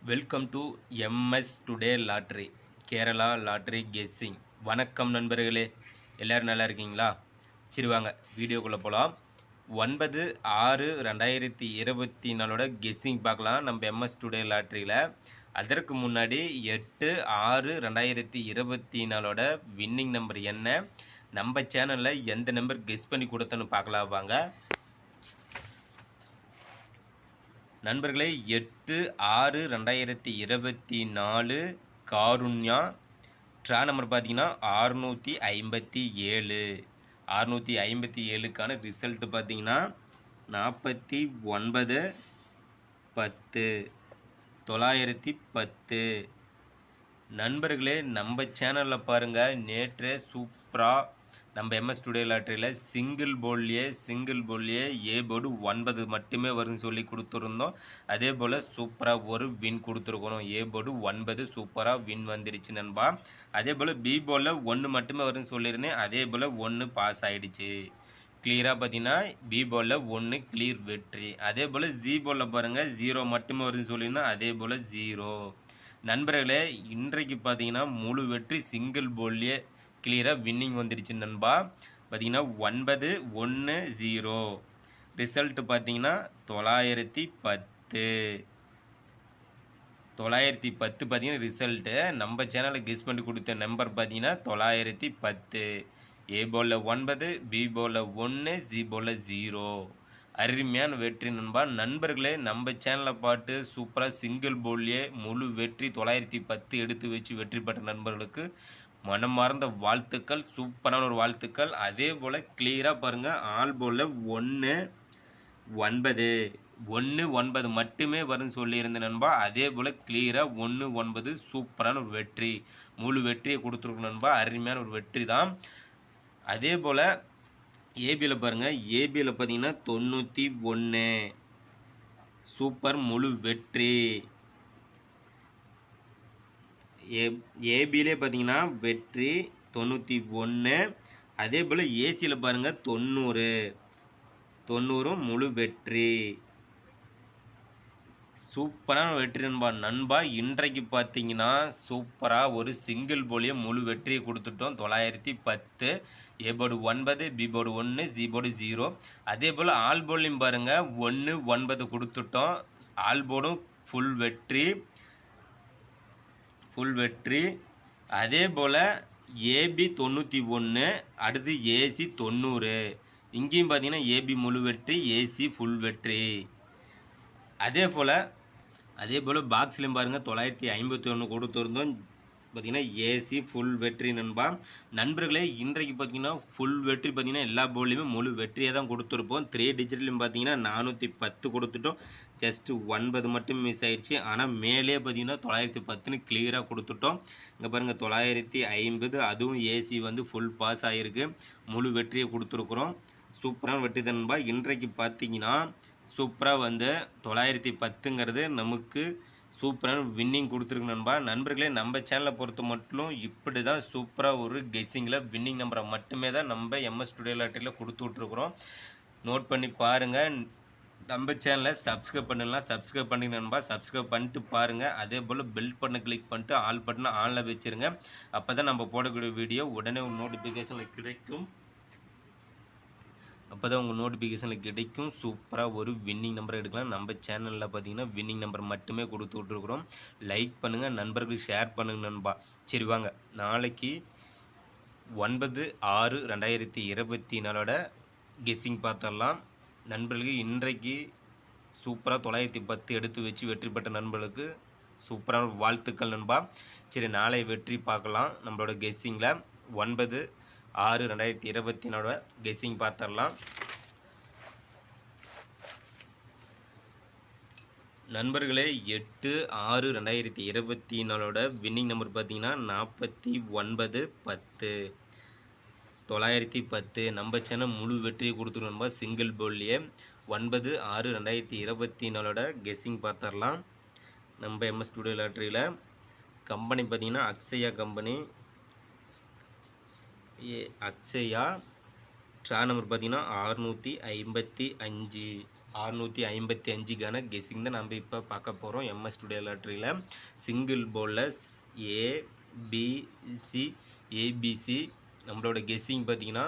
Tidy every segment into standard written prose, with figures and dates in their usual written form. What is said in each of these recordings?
Welcome to MS today lottery Kerala lottery guessing. வணக்கம் நண்பர்களே, எல்லோரும் நல்லா இருக்கீங்களா? சரி வாங்க வீடியோக்குள்ளே போகலாம். 9/6/2024 கெஸ்ஸிங் பார்க்கலாம் நம்ம எம்எஸ் டுடே லாட்ரியில். அதற்கு முன்னாடி 8/6/2024 வின்னிங் நம்பர் என்ன, நம்ம சேனலில் எந்த நம்பர் கெஸ் பண்ணி கொடுத்தோன்னு பார்க்கலாம் வாங்க நண்பர்களே. 8/6/2024 காருண்யா ட்ரா நம்பர் பார்த்தீங்கன்னா 657. 657க்கான ரிசல்ட்டு பார்த்தீங்கன்னா 49/10 910. நண்பர்களே, நம்ம சேனலில் பாருங்கள், நேற்றே சூப்பராக நம்ம எம்எஸ் டுடே லாட்ரியில் சிங்கிள் போல்லையே ஏ போர்டு 9 மட்டுமே வரும்னு சொல்லி கொடுத்துருந்தோம். அதே போல் சூப்பராக ஒரு வின் கொடுத்துருக்கணும். ஏ போர்டு 9 சூப்பராக வின் வந்துருச்சு நண்பா. அதே போல் பி போலில் 1 மட்டுமே வரும்னு சொல்லியிருந்தேன். அதே போல் 1 பாஸ் ஆகிடுச்சு கிளியராக. பார்த்தீங்கன்னா பி போலில் 1 கிளியர் வெற்றி. அதே போல் ஜி போலில் பாருங்கள் 0 மட்டுமே வரும்னு சொல்லியிருந்தோம். அதே போல் 0. நண்பர்களே, இன்றைக்கு பார்த்தீங்கன்னா முழு வெற்றி சிங்கிள் போல்லையே கிளியராக வின்னிங் வந்துடுச்சு நண்பா. பார்த்தீங்கன்னா 910. ரிசல்ட்டு பார்த்தீங்கன்னா 910. 910 பார்த்தீங்கன்னா ரிசல்ட்டு நம்ம சேனலில் கெஸ் பண்ணி கொடுத்த நம்பர் பார்த்தீங்கன்னா 910. ஏ போலில் 9, பி போலில் 1, ஜி போலில் 0. அருமையான வெற்றி நண்பா. நண்பர்களே, நம்ம சேனலில் பாட்டு சூப்பராக சிங்கிள் போல்லையே முழு வெற்றி 910 எடுத்து வச்சு வெற்றி பெற்ற நண்பர்களுக்கு மனமார்ந்த வாழ்த்துக்கள், சூப்பரான ஒரு வாழ்த்துக்கள். அதே போல் கிளியராக பாருங்கள், ஆல் போலில் 1 9 மட்டுமே வரும்னு சொல்லியிருந்த நண்பா. அதே போல் கிளியராக 1 9 சூப்பரான ஒரு வெற்றி, முழு வெற்றியை கொடுத்துருக்கோம் நண்பா. அருமையான ஒரு வெற்றி தான். அதே போல் ஏபியில் பாருங்கள், ஏபியில் பார்த்தீங்கன்னா 91 சூப்பர் முழு வெற்றி. ஏபியிலே பார்த்தீங்கன்னா வெற்றி 91. அதே போல் ஏசியில் பாருங்கள் 90 முழு வெற்றி. சூப்பரான வெற்றி நண்பா. இன்றைக்கு பார்த்தீங்கன்னா சூப்பராக ஒரு சிங்கிள் போலியே முழு வெற்றியை கொடுத்துட்டோம். 910. A board 9, B board 1, G board 0. அதே போல் ஆல் போர்ட்லையும் பாருங்கள் 1 9 கொடுத்துட்டோம். ஆல் போர்டும் ஃபுல் வெற்றி. அதே போல் ஏபி 91, அடுத்து ஏசி 90. இங்கேயும் பார்த்தீங்கன்னா ஏபி முழு வெற்றி, ஏசி ஃபுல் வெற்றி. அதே போல் பாக்ஸ்லையும் பாருங்கள் 951 கொடுத்துருந்தோம். பார்த்திங்கன்னா ஏசி ஃபுல் வெற்றி நண்பா. நண்பர்களே, இன்றைக்கு பார்த்திங்கன்னா ஃபுல் வெற்றி பார்த்திங்கன்னா எல்லா போர்ட்லையுமே முழு வெற்றியை தான் கொடுத்துருப்போம். 3 டிஜிட்லையும் பார்த்திங்கன்னா 410 கொடுத்துட்டோம். ஜஸ்ட்டு 9 மட்டும் மிஸ் ஆயிடுச்சு. ஆனால் மேலே பார்த்திங்கன்னா 910ன்னு கிளியராக கொடுத்துட்டோம். இங்கே பாருங்கள் 950, அதுவும் ஏசி வந்து ஃபுல் பாஸ் ஆகிருக்கு. முழு வெற்றியை கொடுத்துருக்குறோம். சூப்பரான வெற்றி தான் நண்பா. இன்றைக்கு பார்த்திங்கன்னா சூப்பராக வந்து 910ங்கிறது நமக்கு சூப்பரான வின்னிங் கொடுத்துருக்கு நண்பா. நண்பர்களே, நம்ம சேனலை பொறுத்த மட்டும் இப்படி தான் சூப்பராக ஒரு கெஸ்ஸிங்கில் வின்னிங் நம்பரை மட்டுமே தான் நம்ம எம்எஸ் டுடே லாட்டரியில் கொடுத்து விட்ருக்குறோம். நோட் பண்ணி பாருங்கள். நம்ம சேனலை சப்ஸ்கிரைப் பண்ணலாம், சப்ஸ்கிரைப் பண்ணி நண்பா. சப்ஸ்கிரைப் பண்ணிட்டு பாருங்கள். அதே போல் பெல் பட்டனை கிளிக் பண்ணிட்டு ஆல் பட்டனை ஆனில் வச்சுருங்க. அப்போ தான் நம்ம போடக்கூடிய வீடியோ உடனே ஒரு நோட்டிஃபிகேஷனில் கிடைக்கும். சூப்பராக ஒரு வின்னிங் நம்பர் எடுக்கலாம். நம்ம சேனலில் பார்த்தீங்கன்னா வின்னிங் நம்பர் மட்டுமே கொடுத்து விட்ருக்குறோம். லைக் பண்ணுங்கள், நண்பர்களுக்கு ஷேர் பண்ணுங்கள் நண்பா. சரி வாங்க, நாளைக்கு 9/6/2024 கெஸ்ஸிங் பார்த்துடலாம். நண்பர்களுக்கு இன்றைக்கு சூப்பராக 910 எடுத்து வச்சு வெற்றி பெற்ற நண்பர்களுக்கு சூப்பரான வாழ்த்துக்கள் நண்பா. சரி, நாளை வெற்றி பார்க்கலாம். நம்மளோட கெஸ்ஸிங்கில் 9/6/2024 கெஸ்ஸிங் பார்த்துடலாம். நண்பர்களே, 8/6/2024 வின்னிங் நம்பர் பார்த்தீங்கன்னா 49/10 910. நம்ம சேனல் முழு வெற்றியை கொடுத்துருக்கோம் நண்பா. சிங்கிள் போல்லையே 9/6/2024 கெஸ்ஸிங் பார்த்துடலாம். நம்ம எம்எஸ் டுடே லாட்ரியில் கம்பெனி பார்த்தீங்கன்னா Akshaya company. Akshaya draw number பார்த்தீங்கன்னா 655. 655க்கான கெஸ்ஸிங் தான் நம்ம இப்போ பார்க்க போகிறோம். எம்எஸ் ஸ்டுடியோ லாட்ரியில் சிங்கிள் போலஸ் ஏபிசி ஏபிசி நம்மளோட கெஸ்ஸிங் பார்த்தீங்கன்னா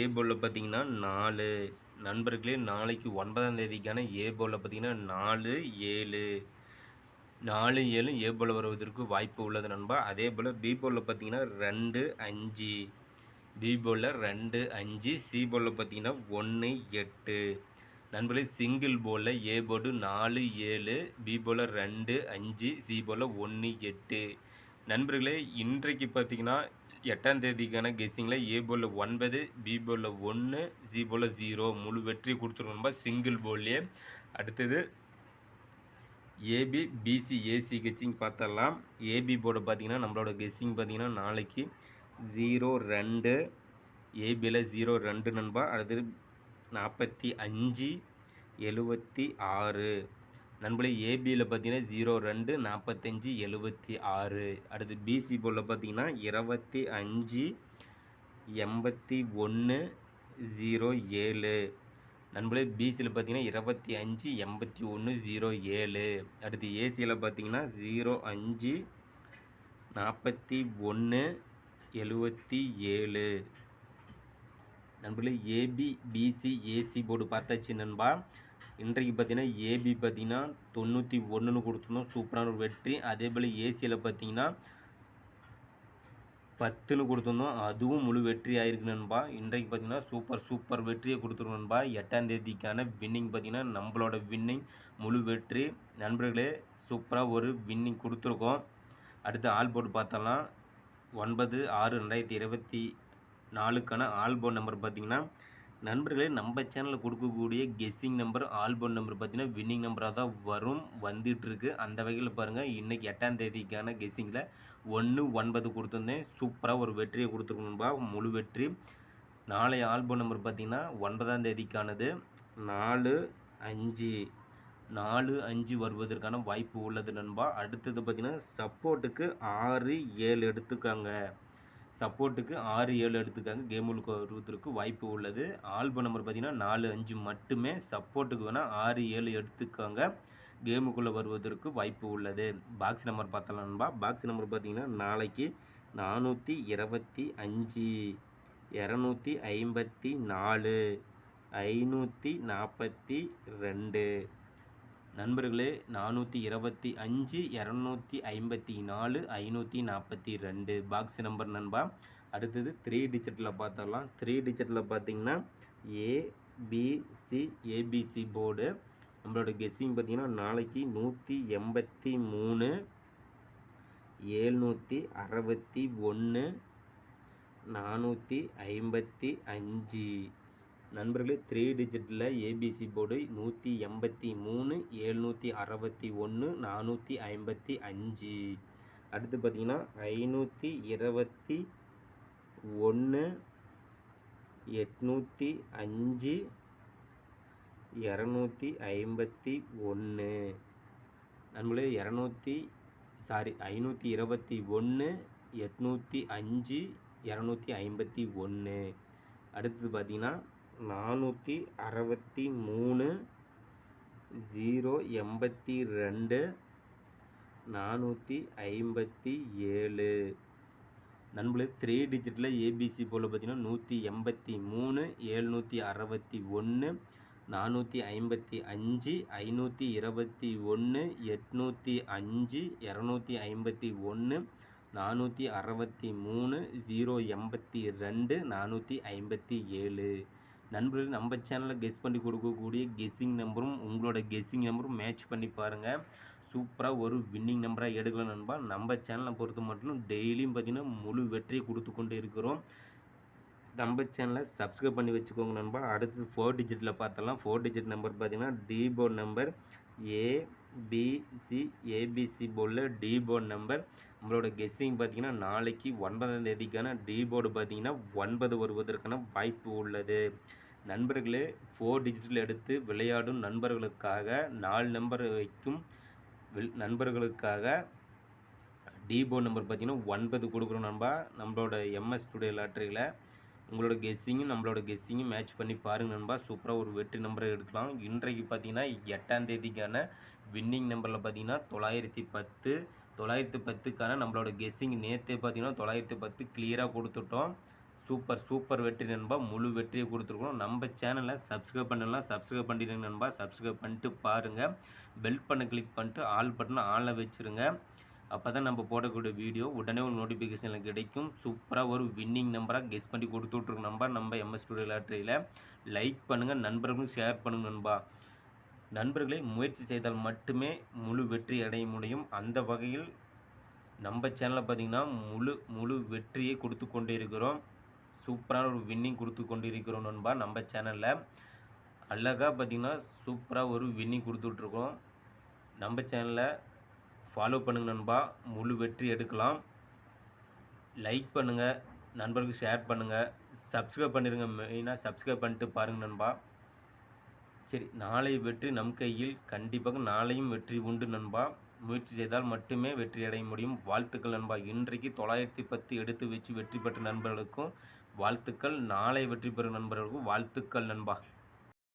ஏ போலில் பார்த்தீங்கன்னா 4 நண்பர்களே. நாளைக்கு 9ஆம் தேதிக்கான ஏ போலில் பார்த்தீங்கன்னா 4 7 4 7 ஏ போல் வருவதற்கு வாய்ப்பு உள்ளது நண்பா. அதே போல் பி போலில் பார்த்தீங்கன்னா 2 5 பி போலில் 2 5 சி போலில் பார்த்தீங்கன்னா 1 8 நண்பர்களே. சிங்கிள் போலில் ஏ போர்டு 4 7 பி போலில் 2 5 சி போலில் 1 8 நண்பர்களே. இன்றைக்கு பார்த்தீங்கன்னா 8ஆம் தேதிக்கான கெஸ்ஸிங்கில் ஏ போலில் 9 பி போலில் 1 சி போலில் 0 முழு வெற்றி கொடுத்துருவோம் நண்பா சிங்கிள் போல்லையே. அடுத்தது ஏபி பிசி ஏசி கெஸ்ஸிங் பார்த்தரலாம். ஏபி போர்டு பார்த்தீங்கன்னா நம்மளோட கெஸ்ஸிங் பார்த்தீங்கன்னா நாளைக்கு 0 2 ஏபியில் 0 2 நண்பா. அடுத்தது 45 76 நண்பர்களே. ஏபியில் பார்த்தீங்கன்னா 0 2 45 76. அடுத்து பிசி போர்டில் பார்த்தீங்கன்னா 25 81 07 நண்பர்களே. பிசியில் பார்த்தீங்கன்னா 25 81 07. அடுத்து ஏசியில் பார்த்தீங்கன்னா 05 41 77 நண்பர்களே. ஏபி பிசி ஏசி போர்டு பார்த்தாச்சு நண்பா. இன்றைக்கு பார்த்தீங்கன்னா ஏபி பார்த்தீங்கன்னா 91ன்னு கொடுத்துருந்தோம், சூப்பரான ஒரு வெற்றி. அதே போல் ஏசியில் பார்த்தீங்கன்னா 10ன்னு கொடுத்துருந்தோம், அதுவும் முழு வெற்றி ஆயிருக்கு நண்பா. இன்றைக்கு பார்த்தீங்கன்னா சூப்பர் வெற்றியை கொடுத்துருவோம் நண்பா. 8ஆம் தேதிக்கான வின்னிங் பார்த்தீங்கன்னா நம்மளோட வின்னிங் முழு வெற்றி நண்பர்களே. சூப்பராக ஒரு வின்னிங் கொடுத்துருக்கோம். அடுத்து ஆல் போர்டு பார்த்தலாம். 9/6/2024க்கான ஆல் போர்டு நம்பர் பார்த்தீங்கன்னா நண்பர்களே நம்ம சேனலில் கொடுக்கக்கூடிய guessing number all board number பார்த்தீங்கன்னா வின்னிங் நம்பராக தான் வந்துட்டுருக்கு. அந்த வகையில் பாருங்கள், இன்றைக்கி 8ஆம் தேதிக்கான கெஸ்ஸிங்கில் 1 9 கொடுத்துருந்தேன், சூப்பராக ஒரு வெற்றியை கொடுத்துருக்கணும்பா, முழு வெற்றி. நாளைய ஆல் போர்டு நம்பர் பார்த்தீங்கன்னா 9ஆம் தேதிக்கானது 4 5 4 5 வருவதற்கான வாய்ப்பு உள்ளது நண்பா. அடுத்தது பார்த்தீங்கன்னா சப்போர்ட்டுக்கு 6 7 எடுத்துக்காங்க. சப்போர்ட்டுக்கு 6 7 எடுத்துக்காங்க, கேமுக்கு வருவதற்கு வாய்ப்பு உள்ளது. ஆல்பம் நம்பர் பார்த்தீங்கன்னா 4 5 மட்டுமே. சப்போர்ட்டுக்கு வேணால் 6 7 எடுத்துக்காங்க, கேமுக்குள்ளே வருவதற்கு வாய்ப்பு உள்ளது. பாக்ஸ் நம்பர் பார்த்தலாம் நண்பா. பாக்ஸ் நம்பர் பார்த்தீங்கன்னா நாளைக்கு 425 254 542 நண்பர்களே. 425 254 542 பாக்ஸ் நம்பர் நண்பா. அடுத்தது 3 டிஜிட்டில் பார்த்துடலாம். 3 டிஜிட்டில் பார்த்தீங்கன்னா ஏபிசி ஏபிசி போர்டு நம்மளோட கெஸ்ஸிங் பார்த்தீங்கன்னா நாளைக்கு 183 761 455 நண்பர்களே. 3 டிஜிட்டில் ஏபிசி போர்டு 183 761 455. அடுத்து பார்த்தீங்கன்னா 521 805 251 நண்பர்களே. 521 805 251. அடுத்தது பார்த்தீங்கன்னா 463 082 457 நண்பர்களே. 3 டிஜிட்டில் ஏபிசி போல் பார்த்தீங்கன்னா 183 761 455 521 805 251 463 082 457 நண்பர்கள். நம்ம சேனலில் கெஸ் பண்ணி கொடுக்கக்கூடிய கெஸ்ஸிங் நம்பரும் உங்களோட கெஸ்ஸிங் நம்பரும் மேட்ச் பண்ணி பாருங்கள், சூப்பராக ஒரு வின்னிங் நம்பராக எடுக்கலாம் நண்பா. நம்ம சேனலை பொறுத்த மட்டும் டெய்லியும் பார்த்தீங்கன்னா முழு வெற்றியை கொடுத்து கொண்டு இருக்கிறோம். நம்ம சேனலை சப்ஸ்கிரைப் பண்ணி வச்சுக்கோங்க நண்பா. அடுத்தது 4 டிஜிட்டில் பார்த்தலாம். 4 டிஜிட் நம்பர் பார்த்தீங்கன்னா D board number A B C A B C போர்டில் டி போர்டு நம்பர் நம்மளோட கெஸ்ஸிங் பார்த்தீங்கன்னா நாளைக்கு 9ஆம் தேதிக்கான டி போர்டு பார்த்தீங்கன்னா 9 வருவதற்கான வாய்ப்பு உள்ளது நண்பர்களே. 4 டிஜிட்டில் எடுத்து விளையாடும் நண்பர்களுக்காக 4 நம்பர் வைக்கும் நண்பர்களுக்காக டி போர்டு நம்பர் பார்த்தீங்கன்னா 9 கொடுக்குறோம் நண்பா. நம்மளோட எம்எஸ் ஸ்டுடியோ லாட்டரியில் உங்களோட கெஸ்ஸிங்கும் நம்மளோட கெஸ்ஸிங்கும் மேட்ச் பண்ணி பாருங்கள் நண்பா. சூப்பராக ஒரு வெற்றி நம்பரை எடுக்கலாம். இன்றைக்கு பார்த்தீங்கன்னா 8ஆம் தேதிக்கான வின்னிங் நம்பரில் பார்த்தீங்கன்னா 910. 910க்கான நம்மளோட கெஸ்ஸிங் நேற்றே பார்த்தீங்கன்னா 910 கிளியராக கொடுத்துட்டோம். சூப்பர் வெற்றி நண்பா. முழு வெற்றியை கொடுத்துருக்கோம். நம்ம சேனலை சப்ஸ்கிரைப் பண்ணலாம், சப்ஸ்கிரைப் பண்ணிடுங்க நண்பா. சப்ஸ்கிரைப் பண்ணிட்டு பாருங்கள். பெல் பண்ண கிளிக் பண்ணிட்டு ஆல் பட்டனை ஆனில் வச்சுருங்க. அப்போ தான் நம்ம போடக்கூடிய வீடியோ உடனே ஒரு நோட்டிஃபிகேஷனில் கிடைக்கும். சூப்பராக ஒரு வின்னிங் நம்பராக கெஸ் பண்ணி கொடுத்துட்ருக்கோம் நண்பா. நம்ம MS ஸ்டுடியோ லாட்டரியில் லைக் பண்ணுங்கள், நண்பர்களும் ஷேர் பண்ணுங்கள் நண்பா. நண்பர்களை முயற்சி செய்தால் மட்டுமே முழு வெற்றி அடைய முடியும். அந்த வகையில் நம்ம சேனலில் பார்த்திங்கன்னா முழு வெற்றியை கொடுத்து கொண்டு இருக்கிறோம். சூப்பரான ஒரு வின்னிங் கொடுத்து கொண்டு இருக்கிறோம் நண்பா. நம்ம சேனலில் அழகாக பார்த்திங்கன்னா சூப்பராக ஒரு வின்னிங் கொடுத்துட்ருக்கோம். நம்ம சேனலை ஃபாலோ பண்ணுங்கள் நண்பா. முழு வெற்றி எடுக்கலாம். லைக் பண்ணுங்கள், நண்பர்களுக்கு ஷேர் பண்ணுங்கள், சப்ஸ்கிரைப் பண்ணிடுங்க. மெயினாக சப்ஸ்கிரைப் பண்ணிட்டு பாருங்கள் நண்பா. சரி, நாளை வெற்றி நம் கையில். கண்டிப்பாக நாளையும் வெற்றி உண்டு நண்பா. முயற்சி செய்தால் மட்டுமே வெற்றி அடைய முடியும். வாழ்த்துக்கள் நண்பா. இன்றைக்கு 910 எடுத்து வச்சு வெற்றி பெற்ற நண்பர்களுக்கும் வாழ்த்துக்கள். நாளை வெற்றி பெறும் நண்பர்களுக்கும் வாழ்த்துக்கள் நண்பா.